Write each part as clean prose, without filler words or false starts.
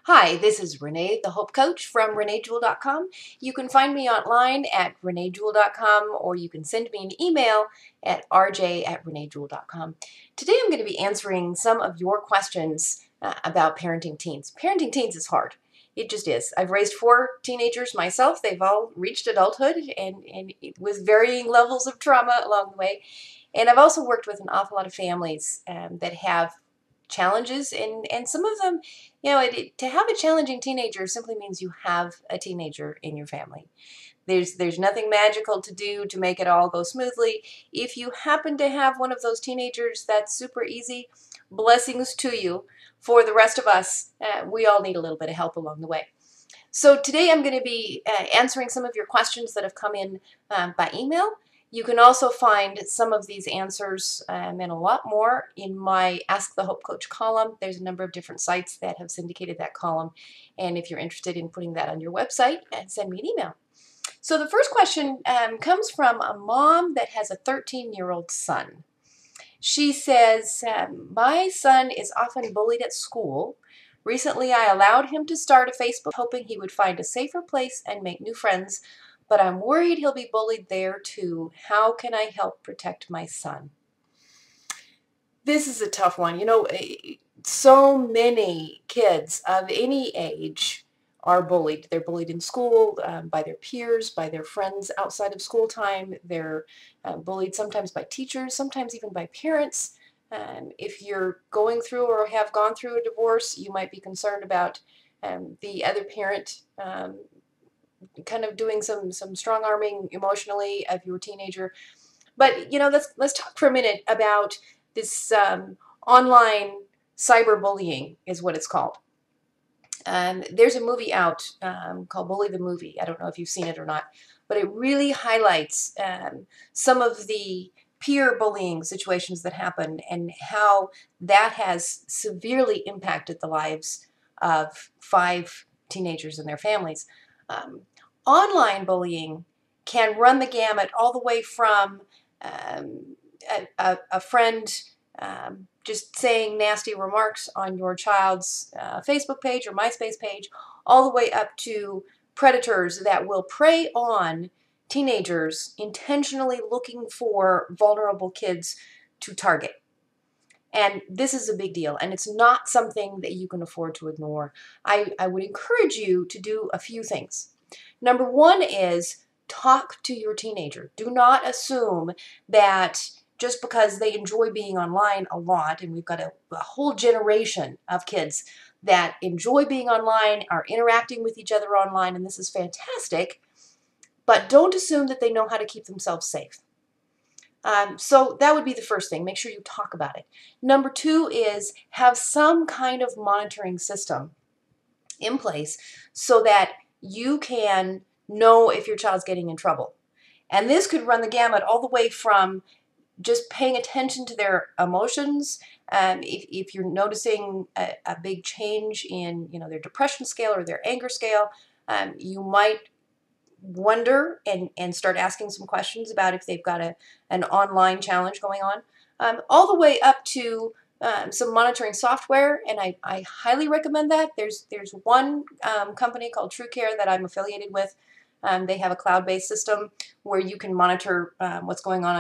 Hi, this is Renee, the Hope Coach from ReneeJewel.com. You can find me online at ReneeJewel.com, or you can send me an email at rj@ReneeJewel.com. Today I'm going to be answering some of your questions about parenting teens. Parenting teens is hard. It just is. I've raised 4 teenagers myself. They've all reached adulthood and with varying levels of trauma along the way. And I've also worked with an awful lot of families that have challenges, and some of them, to have a challenging teenager simply means you have a teenager in your family. There's nothing magical to do to make it all go smoothly. If you happen to have one of those teenagers, that's super easy. Blessings to you. For the rest of us, we all need a little bit of help along the way. So today I'm going to be answering some of your questions that have come in by email. You can also find some of these answers and a lot more in my Ask the Hope Coach column. There's a number of different sites that have syndicated that column, and if you're interested in putting that on your website, send me an email. So the first question comes from a mom that has a 13-year-old son. She says, my son is often bullied at school. Recently, I allowed him to start a Facebook, hoping he would find a safer place and make new friends, but I'm worried he'll be bullied there too. How can I help protect my son? This is a tough one. So many kids of any age are bullied. They're bullied in school, by their peers, by their friends outside of school time. They're bullied sometimes by teachers, sometimes even by parents. If you're going through or have gone through a divorce, you might be concerned about the other parent kind of doing some strong arming emotionally of your teenager. But let's talk for a minute about this online cyberbullying is what it's called. There's a movie out called Bully the Movie. I don't know if you've seen it or not, but it really highlights some of the peer bullying situations that happen and how that has severely impacted the lives of 5 teenagers and their families. Online bullying can run the gamut all the way from a friend just saying nasty remarks on your child's Facebook page or MySpace page, all the way up to predators that will prey on teenagers, intentionally looking for vulnerable kids to target. And this is a big deal, and it's not something that you can afford to ignore. I would encourage you to do a few things. Number one is talk to your teenager. Do not assume that just because they enjoy being online a lot, and we've got a whole generation of kids that enjoy being online, are interacting with each other online, and this is fantastic, but don't assume that they know how to keep themselves safe. So that would be the first thing. Make sure you talk about it. Number 2 is have some kind of monitoring system in place so that you can know if your child's getting in trouble. And this could run the gamut all the way from just paying attention to their emotions. If you're noticing a big change in their depression scale or their anger scale, you might wonder and start asking some questions about if they've got an online challenge going on, all the way up to some monitoring software, and I highly recommend that. There's one company called TrueCare that I'm affiliated with. They have a cloud-based system where you can monitor what's going on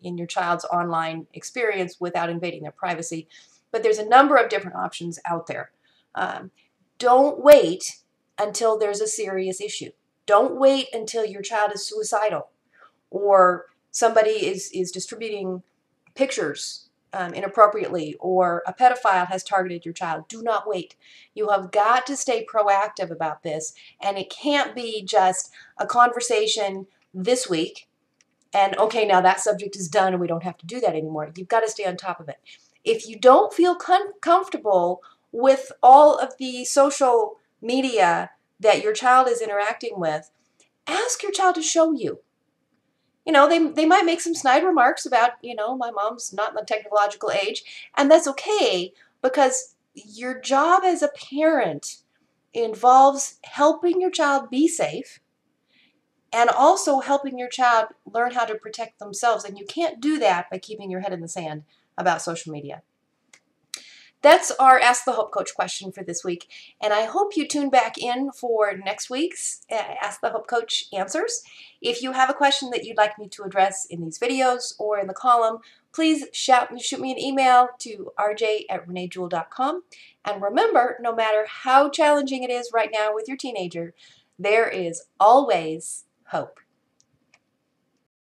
in your child's online experience without invading their privacy. But there's a number of different options out there. Don't wait until there's a serious issue. Don't wait until your child is suicidal or somebody is distributing pictures inappropriately, or a pedophile has targeted your child. Do not wait. You have got to stay proactive about this, and it can't be just a conversation this week and okay, now that subject is done and we don't have to do that anymore. You've got to stay on top of it. If you don't feel comfortable with all of the social media that your child is interacting with, ask your child to show you. They might make some snide remarks about, my mom's not in the technological age, and that's okay, because your job as a parent involves helping your child be safe and also helping your child learn how to protect themselves, and you can't do that by keeping your head in the sand about social media. That's our Ask the Hope Coach question for this week, and I hope you tune back in for next week's Ask the Hope Coach answers. If you have a question that you'd like me to address in these videos or in the column, please shoot me an email to rj@reneejewel.com. And remember, no matter how challenging it is right now with your teenager, there is always hope.